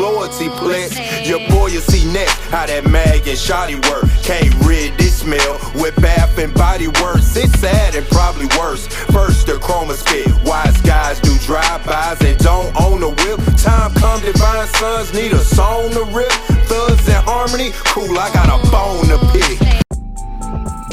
loyalty pledge. Your boy you see next, how that mag and shoddy work. Can't rid this smell with bath and body works. It's sad and probably worse. First the chroma spit, wise guys do drive-bys and don't own a whip. Time come, divine sons need a song to rip. Thugs in harmony, cool, I got a bone to pick.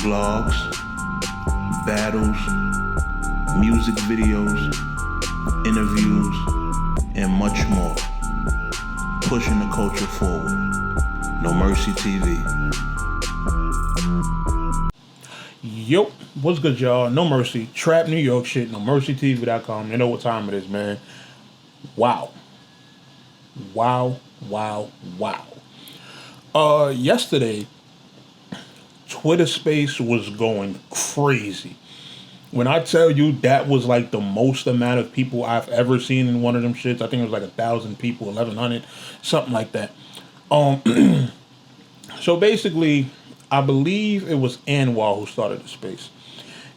Vlogs, battles, music videos, interviews, and much more. Pushing the culture forward. No Mercy TV. Yo, what's good, y'all? No Mercy, Trap New York shit, NoMercyTV.com. You know what time it is, man. Wow. Yesterday, Twitter space was going crazy. When I tell you that was like the most amount of people I've ever seen in one of them shits, I think it was like 1,000 people, 1,100, something like that. So basically, I believe it was Anwar who started the space.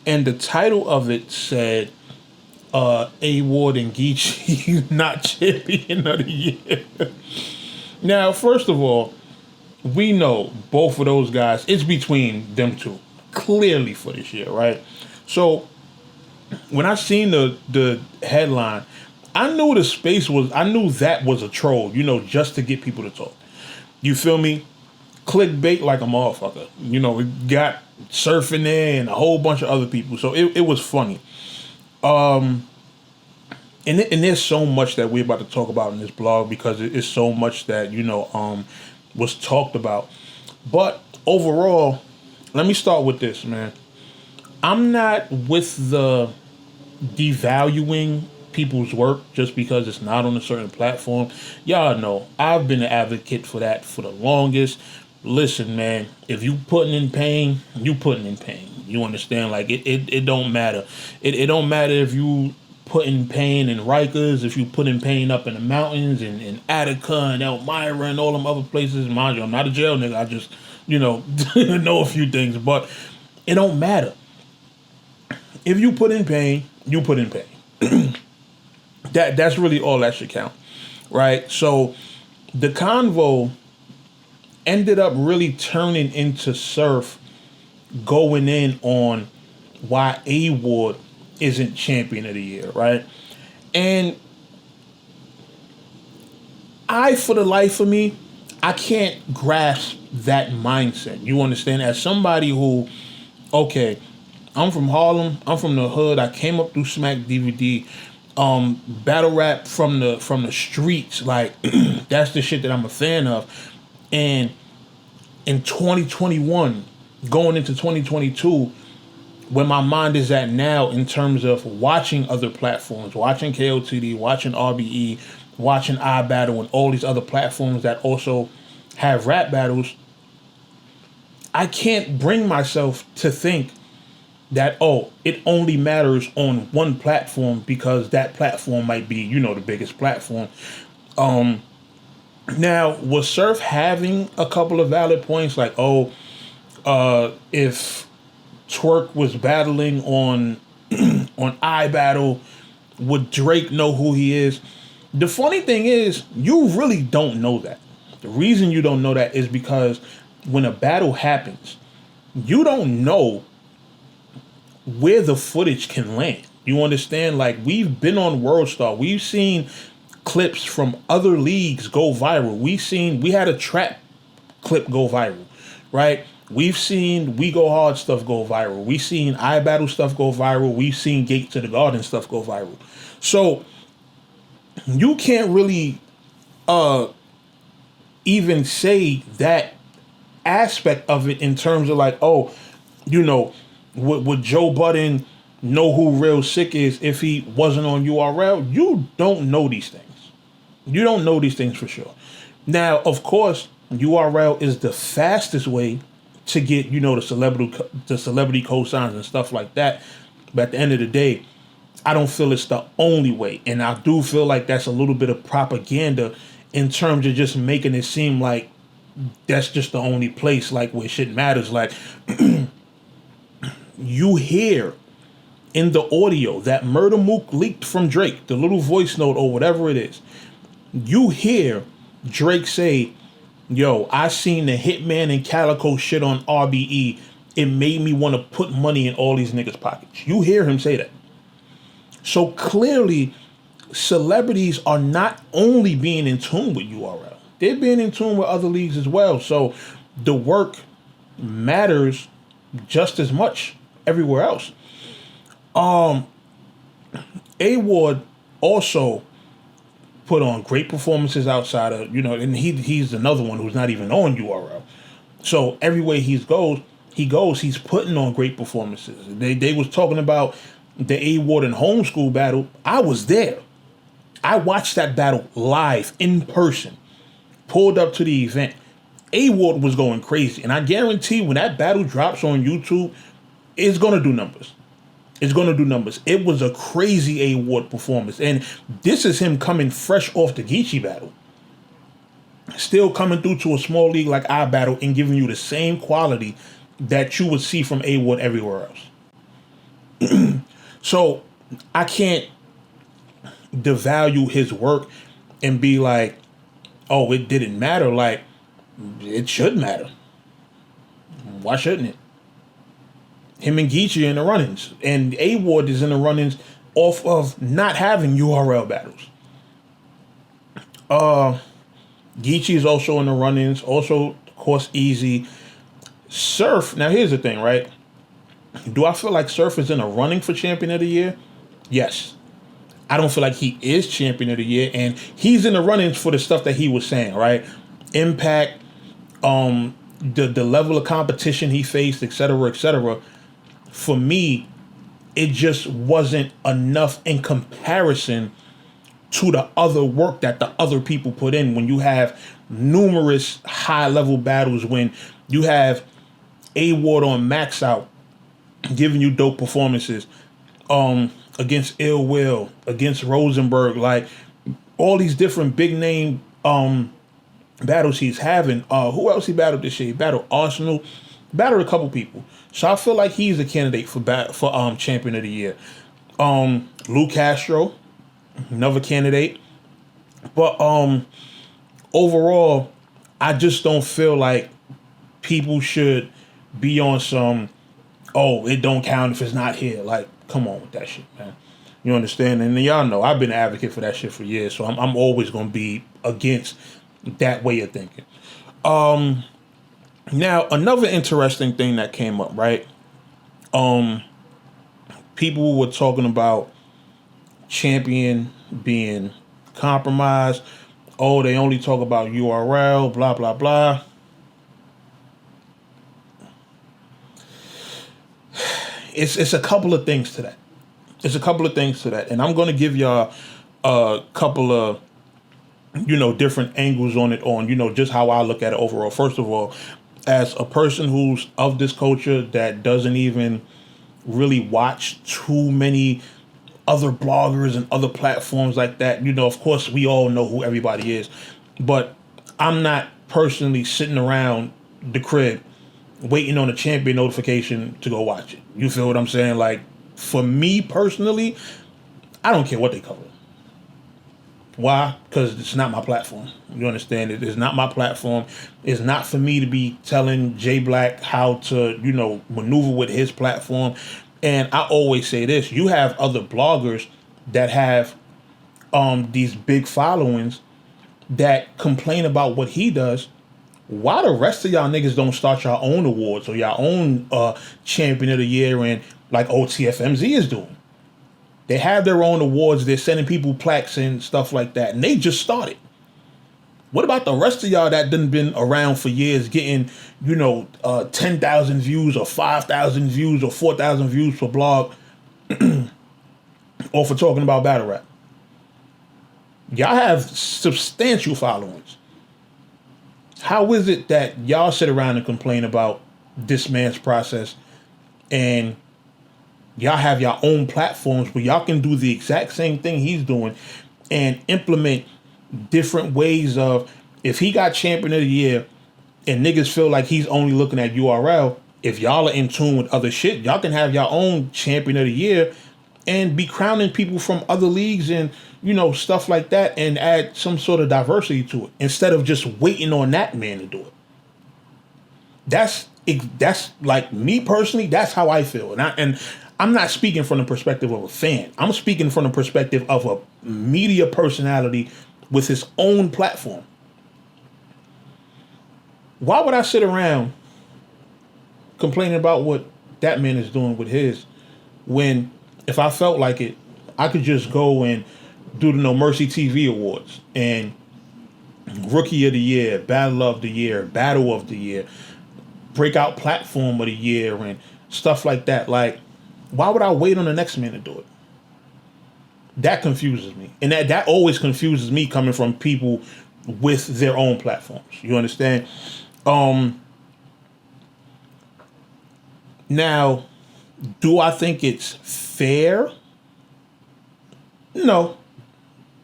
And the title of it said, A Ward and Geechee not champion of the year. Now, first of all, we know both of those guys, it's between them two, clearly for this year, right? So when I seen the headline, I knew that was a troll, you know, just to get people to talk. You feel me? Clickbait like a motherfucker. You know, we got Surfing there and a whole bunch of other people. So it was funny. And there's so much that we're about to talk about in this blog because it's so much that, you know, was talked about. But overall, let me start with this, man. I'm not with the devaluing people's work just because it's not on a certain platform. Y'all know I've been an advocate for that for the longest. Listen, man, if you putting in pain, you putting in pain. You understand? Like it don't matter. It don't matter if you put in pain in Rikers, if you put in pain up in the mountains and in Attica and Elmira and all them other places. Mind you, I'm not a jail nigga. I just, you know a few things, but it don't matter. If you put in pain, you put in pain. That's really all that should count, right? So the convo ended up really turning into Surf going in on why A Ward isn't champion of the year, right? And for the life of me, I can't grasp that mindset. You understand? As somebody who, okay, I'm from Harlem. I'm from the hood. I came up through Smack DVD, battle rap from the streets. Like that's the shit that I'm a fan of. And in 2021, going into 2022, where my mind is at now in terms of watching other platforms, watching KOTD, watching RBE, watching iBattle, and all these other platforms that also have rap battles, I can't bring myself to think that, oh, it only matters on one platform because that platform might be, you know, the biggest platform. Now, was Surf having a couple of valid points like, oh, if Twerk was battling on iBattle, would Drake know who he is? The funny thing is, you really don't know that. The reason you don't know that is because when a battle happens, you don't know where the footage can land. You understand? Like, we've been on World Star. We've seen clips from other leagues go viral. We had a trap clip go viral, right? We've seen We Go Hard stuff go viral. We've seen iBattle stuff go viral. We've seen Gate to the Garden stuff go viral. So you can't really even say that aspect of it in terms of like, oh, you know, would Joe Budden know who Real Sick is if he wasn't on URL? You don't know these things. You don't know these things for sure. Now, of course, URL is the fastest way to get, you know, the celebrity cosigns and stuff like that. But at the end of the day, I don't feel it's the only way. And I do feel like that's a little bit of propaganda in terms of just making it seem like that's just the only place like where shit matters. Like you hear in the audio that Murder Mook leaked from Drake, the little voice note or whatever it is, you hear Drake say, yo, I seen the Hitman and Calico shit on RBE. It made me want to put money in all these niggas' pockets. You hear him say that. So clearly, celebrities are not only being in tune with URL, they're being in tune with other leagues as well. So the work matters just as much everywhere else. A-Ward also put on great performances outside of, and he's another one who's not even on URL. So everywhere he goes, he's putting on great performances. They was talking about the A-Ward and homeschool battle. I was there. I watched that battle live in person. Pulled up to the event. A-Ward was going crazy. And I guarantee when that battle drops on YouTube, it's going to do numbers. It's going to do numbers. It was a crazy A-Ward performance. And this is him coming fresh off the Geechee battle. Still coming through to a small league like our battle and giving you the same quality that you would see from A-Ward everywhere else. So I can't devalue his work and be like, oh, it didn't matter. Like, it should matter. Why shouldn't it? Him and Geechee in the run-ins. And A-Ward is in the run-ins off of not having URL battles. Geechee is also in the run-ins. Also, of course, Easy. Surf. Now, here's the thing, right? Do I feel like Surf is in a running for Champion of the Year? Yes. I don't feel like he is Champion of the Year. And he's in the run-ins for the stuff that he was saying, right? Impact, the level of competition he faced, et cetera, et cetera. For me, it just wasn't enough in comparison to the other work that the other people put in. When you have numerous high-level battles, when you have A-Ward on Max Out, giving you dope performances, against Ill Will, against Rosenberg, like all these different big-name battles he's having. Who else he battled this year? He battled Arsenal, battled a couple people. So I feel like he's a candidate for Champion of the Year. Lou Castro, another candidate. But overall, I just don't feel like people should be on some, oh, it don't count if it's not here. Like, come on with that shit, man. You understand? And y'all know I've been an advocate for that shit for years, so I'm always going to be against that way of thinking. Now, another interesting thing that came up, right? People were talking about Champion being compromised. Oh, they only talk about URL, blah, blah, blah. It's a couple of things to that. And I'm going to give y'all a couple of, different angles on it, just how I look at it overall. First of all, as a person who's of this culture that doesn't even really watch too many other bloggers and other platforms like that, of course, we all know who everybody is. But I'm not personally sitting around the crib waiting on a Champion notification to go watch it. You feel what I'm saying? Like, for me personally, I don't care what they cover. Why? Because it's not my platform. You understand? It is not my platform. It's not for me to be telling Jay Black how to, maneuver with his platform. And I always say this. You have other bloggers that have these big followings that complain about what he does. Why the rest of y'all niggas don't start your own awards or your own Champion of the Year and like OTFMZ is doing? They have their own awards. They're sending people plaques and stuff like that. And they just started. What about the rest of y'all that done been around for years getting, 10,000 views or 5,000 views or 4,000 views for blog or for talking about battle rap? Y'all have substantial followings. How is it that y'all sit around and complain about this man's process and y'all have your own platforms where y'all can do the exact same thing he's doing and implement different ways of, if he got Champion of the Year and niggas feel like he's only looking at URL, if y'all are in tune with other shit, y'all can have your own Champion of the Year and be crowning people from other leagues and stuff like that, and add some sort of diversity to it instead of just waiting on that man to do it. That's like me personally. That's how I feel, and I'm not speaking from the perspective of a fan. I'm speaking from the perspective of a media personality with his own platform. Why would I sit around complaining about what that man is doing with his, when if I felt like it, I could just go and do the No Mercy TV Awards and Rookie of the Year, Battle of the Year, Battle of the Year, Breakout Platform of the Year, and stuff like that. Like, why would I wait on the next man to do it? That confuses me. And that always confuses me coming from people with their own platforms. You understand? Now, do I think it's fair? No.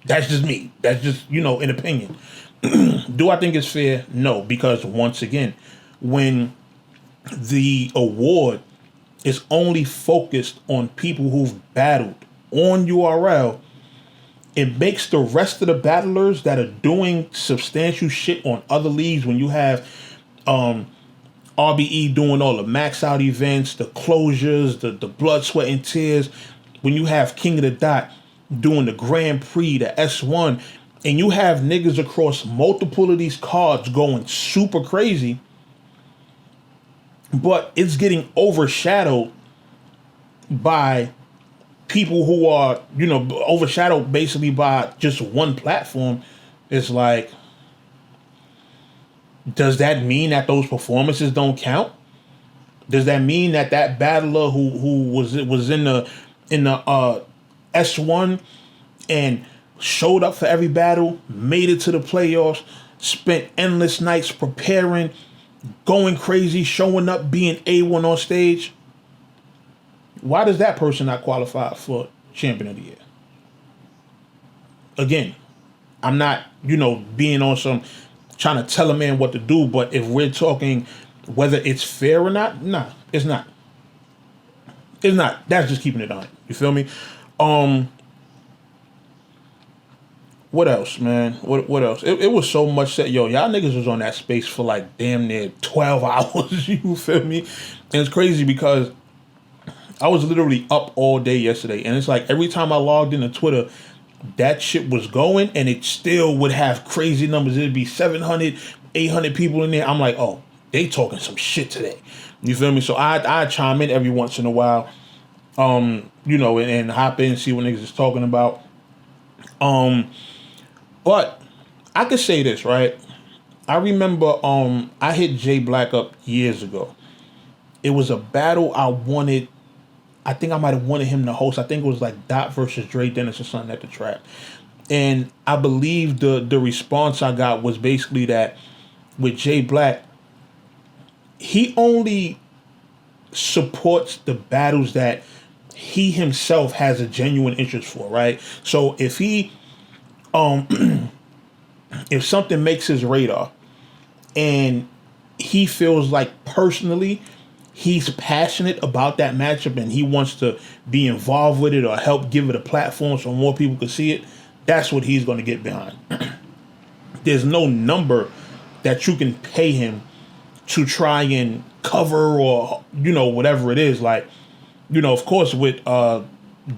That's just me. That's just, an opinion. Do I think it's fair? No, because once again, when the award is only focused on people who've battled on URL, it makes the rest of the battlers that are doing substantial shit on other leagues, when you have RBE doing all the max out events, the closures, the blood, sweat, and tears, when you have King of the Dot doing the Grand Prix, the S1, and you have niggas across multiple of these cards going super crazy, but it's getting overshadowed by people who are, overshadowed basically by just one platform. It's like, does that mean that those performances don't count? Does that mean that battler who was in the S1 and showed up for every battle, made it to the playoffs, spent endless nights preparing, going crazy, showing up, being A1 on stage, why does that person not qualify for Champion of the Year? Again, I'm not, being on some trying to tell a man what to do, but if we're talking whether it's fair or not, nah, it's not. It's not. That's just keeping it on. You feel me? What else, man? What else? It was so much that, y'all niggas was on that space for like damn near 12 hours. You feel me? And it's crazy because I was literally up all day yesterday, and it's like every time I logged into Twitter, that shit was going, and it still would have crazy numbers. It'd be 700, 800 people in there. I'm like, oh, they talking some shit today. You feel me? So I chime in every once in a while, and hop in and see what niggas is talking about. But I could say this, right? I remember I hit Jay Black up years ago. It was a battle I wanted. I think I might have wanted him to host. I think it was like Dot versus Dre Dennis or something at the Trap. And I believe the response I got was basically that with Jay Black, he only supports the battles that he himself has a genuine interest for, right? So if he if something makes his radar and he feels like personally he's passionate about that matchup and he wants to be involved with it or help give it a platform so more people can see it, that's what he's going to get behind. There's no number that you can pay him to try and cover or, whatever it is. Like, of course, with the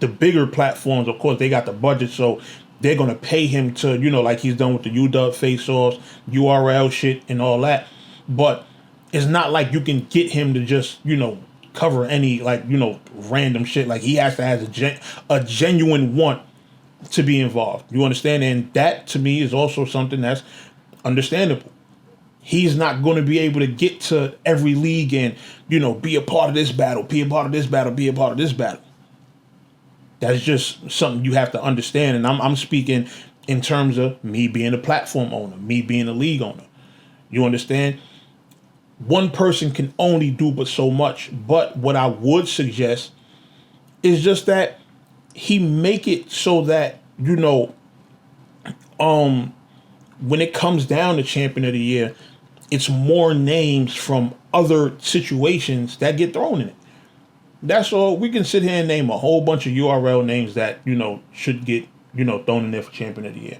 bigger platforms, of course, they got the budget, so they're going to pay him to, like he's done with the UW face-offs, URL shit and all that. But it's not like you can get him to just, cover any, like, random shit. Like, he has to have a genuine want to be involved. You understand? And that, to me, is also something that's understandable. He's not going to be able to get to every league and, be a part of this battle, be a part of this battle, be a part of this battle. That's just something you have to understand. And I'm speaking in terms of me being a platform owner, me being a league owner. You understand? One person can only do but so much. But what I would suggest is just that he make it so that, when it comes down to Champion of the Year, it's more names from other situations that get thrown in it. That's all. We can sit here and name a whole bunch of URL names that, should get thrown in there for champion of the year.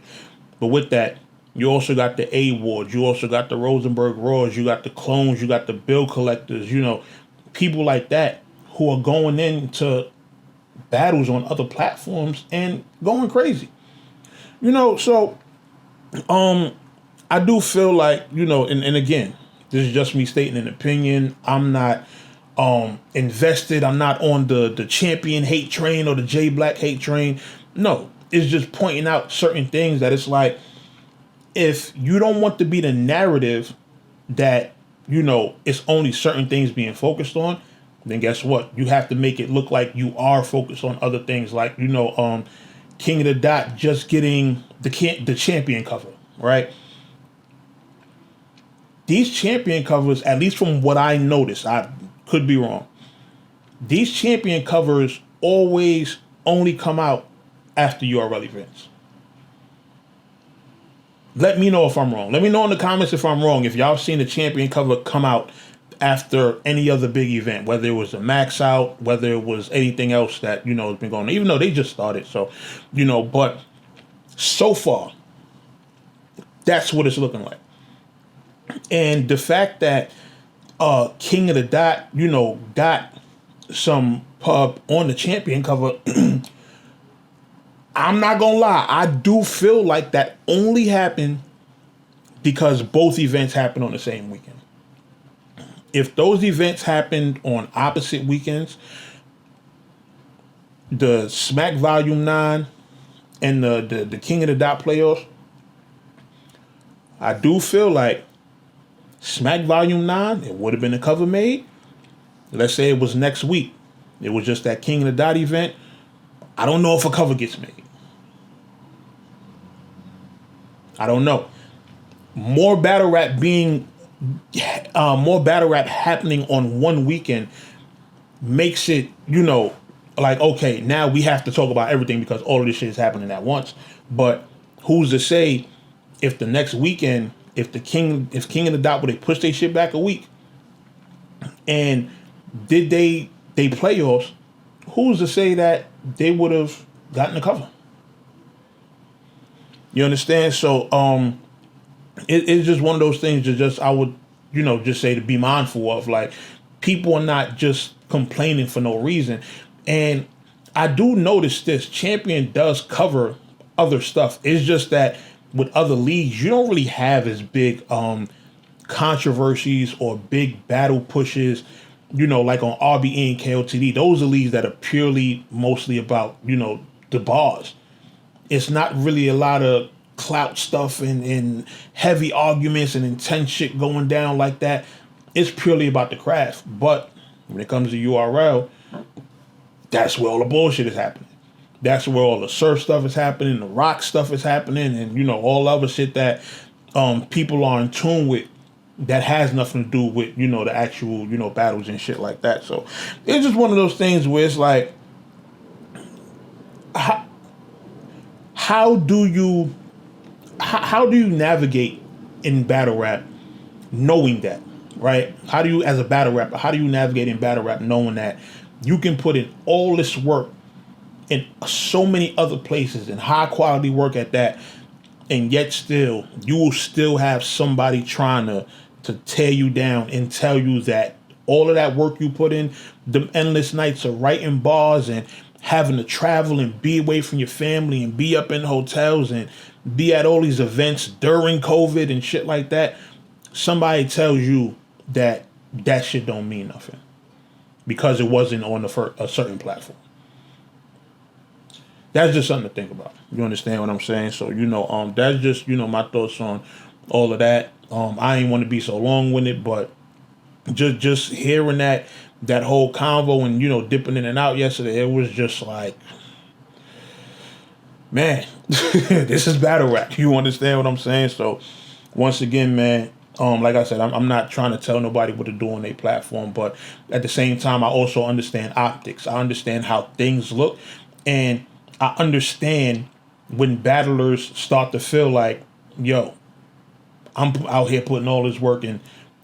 But with that, you also got the A awards. You also got the Rosenberg Raws. You got the clones. You got the bill collectors. People like that who are going into battles on other platforms and going crazy. So I do feel like, and again, this is just me stating an opinion. I'm not invested. I'm not on the champion hate train or the J Black hate train. No, it's just pointing out certain things that it's like, if you don't want to be the narrative that, it's only certain things being focused on, then guess what? You have to make it look like you are focused on other things, like, King of the Dot just getting the champion cover, right? These champion covers, at least from what I noticed, I could be wrong, these champion covers always only come out after URL events. Let me know if I'm wrong. Let me know in the comments if I'm wrong. If y'all seen the champion cover come out after any other big event, whether it was a max out, whether it was anything else that, has been going on, even though they just started. So, but so far, that's what it's looking like. And the fact that King of the Dot, got some pub on the champion cover, I'm not gonna lie, I do feel like that only happened because both events happened on the same weekend. If those events happened on opposite weekends, the Smack Volume 9 and the King of the Dot playoffs, I do feel like Smack Volume 9, it would have been a cover made. Let's say it was next week. It was just that King of the Dot event. I don't know if a cover gets made. I don't know. More battle rap happening on one weekend makes it, like, okay, now we have to talk about everything because all of this shit is happening at once. But who's to say if the next weekend, if King of the Dot, would they push their shit back a week? And did they playoffs, who's to say that they would have gotten the cover? You understand? So it's just one of those things that just I would, just say to be mindful of. Like, people are not just complaining for no reason. And I do notice this. Champion does cover other stuff. It's just that with other leagues, you don't really have as big controversies or big battle pushes, like on RBE and KOTD. Those are leagues that are purely mostly about, the bars. It's not really a lot of clout stuff and heavy arguments and intense shit going down like that. It's purely about the craft. But when it comes to URL, that's where all the bullshit is happening. That's where all the surf stuff is happening, the rock stuff is happening, and all other shit that people are in tune with that has nothing to do with, the actual, battles and shit like that. So it's just one of those things where it's like, how do you navigate in battle rap knowing that, right? How do you, as a battle rapper, how do you navigate in battle rap knowing that you can put in all this work in so many other places and high quality work at that, and yet still you will still have somebody trying to tear you down and tell you that all of that work you put in, the endless nights of writing bars and having to travel and be away from your family and be up in hotels and be at all these events during COVID and shit like that, somebody tells you that shit don't mean nothing because it wasn't on a certain platform. That's just something to think about. You understand what I'm saying? So, that's just, my thoughts on all of that. I ain't want to be so long-winded, but just hearing that whole convo and, dipping in and out yesterday, it was just like, man, this is battle rap. You understand what I'm saying? So, once again, man, like I said, I'm not trying to tell nobody what to do on their platform, but at the same time, I also understand optics. I understand how things look, and I understand when battlers start to feel like, yo, I'm out here putting all this work in,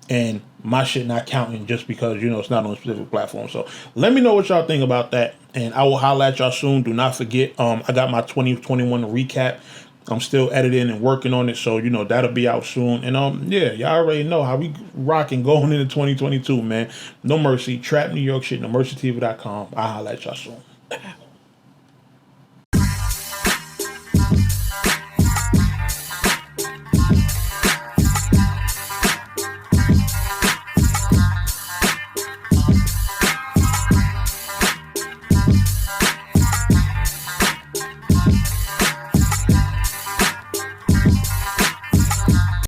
and my shit not counting just because, it's not on a specific platform. So let me know what y'all think about that. And I will holler at y'all soon. Do not forget, I got my 2021 recap. I'm still editing and working on it, so that'll be out soon. And yeah, y'all already know how we rocking going into 2022, man. No Mercy, Trap New York shit, NoMercyTV.com. I'll holler at y'all soon.